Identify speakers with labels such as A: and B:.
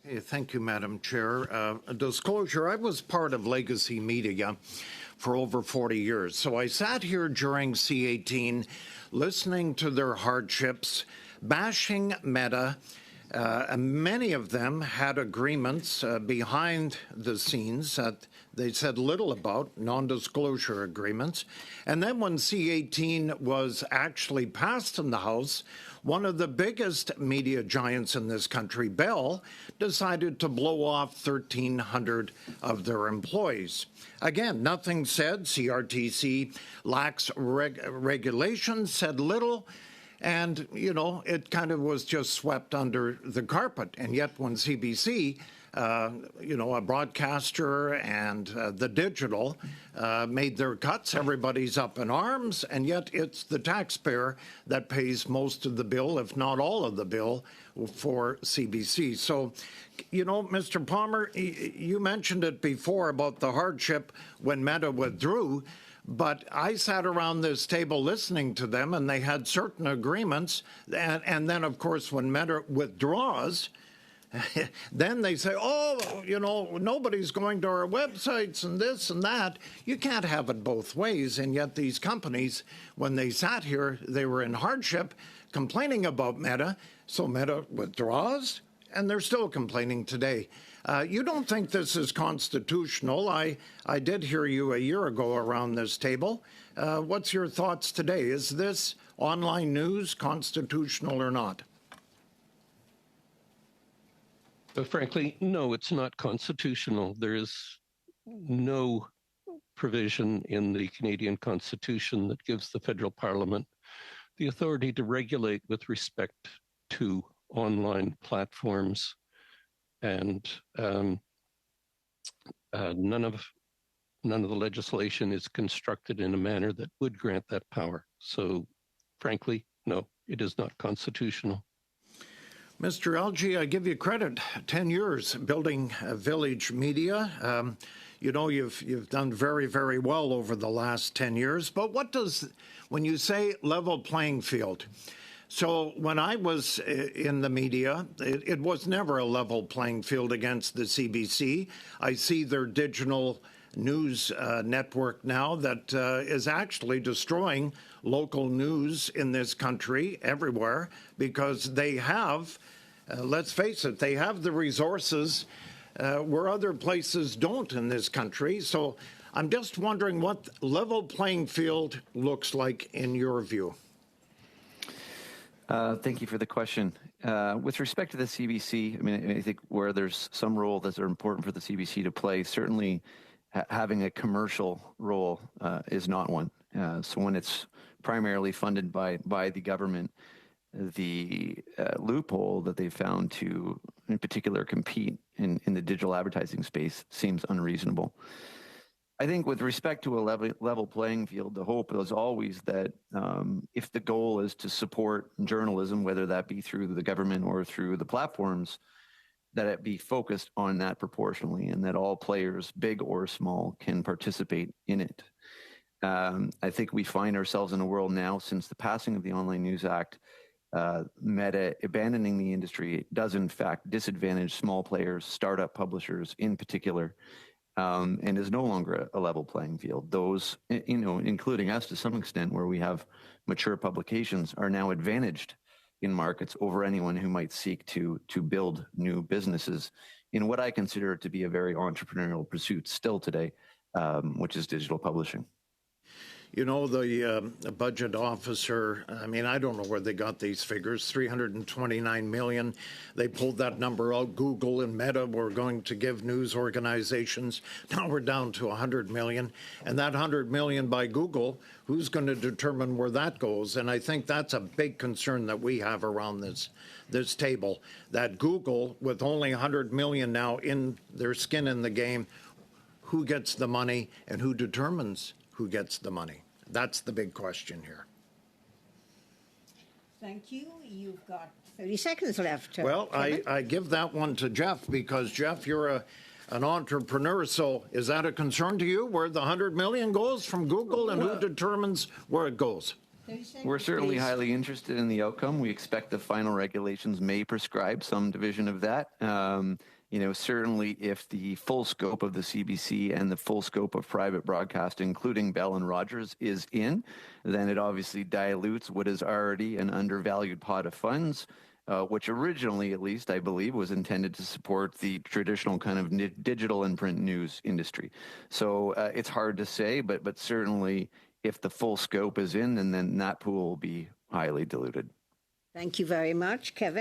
A: Hey, thank you, Madam Chair. A disclosure, I was part of legacy media for over 40 years. So I sat here during C-18 listening to their hardships, bashing Meta. Many of them had agreements behind the scenes that they said little about, non-disclosure agreements. And then when C-18 was actually passed in the House, one of the biggest media giants in this country, Bell, decided to blow off 1,300 of their employees. Again, nothing said. CRTC lacks regulations, said little. And, you know, it kind of was just swept under the carpet. And yet when CBC, you know, a broadcaster and the digital made their cuts, everybody's up in arms. And yet it's the taxpayer that pays most of the bill, if not all of the bill, for CBC. So, you know, Mr. Palmer, you mentioned it before about the hardship when Meta withdrew. But I sat around this table listening to them, and they had certain agreements. And then, of course, when Meta withdraws, then they say, oh, you know, nobody's going to our websites and this and that. You can't have it both ways. And yet these companies, when they sat here, they were in hardship complaining about Meta. So Meta withdraws, and they're still complaining today. You don't think this is constitutional. I did hear you a year ago around this table. What's your thoughts today? Is this online news constitutional or not?
B: Frankly, no, it's not constitutional. There is no provision in the Canadian Constitution that gives the federal parliament the authority to regulate with respect to online platforms. And none of the legislation is constructed in a manner that would grant that power. So, frankly, no, it is not constitutional.
A: Mr. Algie, I give you credit. 10 years building Village Media. You know, you've done very, very well over the last 10 years. But what does, when you say level playing field, so when I was in the media, it was never a level playing field against the CBC. I see their digital news network now that is actually destroying local news in this country everywhere because they have, let's face it, they have the resources where other places don't in this country. So I'm just wondering what level playing field looks like in your view.
C: Thank you for the question. With respect to the CBC, I mean, I think where there's some role that are important for the CBC to play, certainly having a commercial role is not one. So when it's primarily funded by the government, the loophole that they found to, in particular, compete in the digital advertising space seems unreasonable. I think with respect to a level playing field, the hope is always that if the goal is to support journalism, whether that be through the government or through the platforms, that it be focused on that proportionally and that all players, big or small, can participate in it. I think we find ourselves in a world now, since the passing of the Online News Act, Meta abandoning the industry does in fact disadvantage small players, startup publishers in particular, and is no longer a level playing field. Those, you know, including us to some extent, where we have mature publications, are now advantaged in markets over anyone who might seek to build new businesses in what I consider to be a very entrepreneurial pursuit still today, which is digital publishing.
A: You know, the budget officer, I mean, I don't know where they got these figures, $329 million. They pulled that number out. Google and Meta were going to give news organizations. Now we're down to $100 million. And that $100 million by Google, who's going to determine where that goes? And I think that's a big concern that we have around this table, that Google, with only $100 million now in their skin in the game, who gets the money and who determines who gets the money? That's the big question here.
D: Thank you. You've got 30 seconds left.
A: Well, I give that one to Jeff because, Jeff, you're an entrepreneur. So is that a concern to you where the $100 million goes from Google and who determines where it goes?
D: 30 seconds,
C: We're certainly
D: please.
C: highly interested in the outcome. We expect the final regulations may prescribe some division of that. Certainly if the full scope of the CBC and the full scope of private broadcast, including Bell and Rogers, is in, then it obviously dilutes what is already an undervalued pot of funds, which originally, at least, I believe, was intended to support the traditional kind of digital and print news industry. So it's hard to say, but certainly if the full scope is in, then that pool will be highly diluted.
D: Thank you very much, Kevin.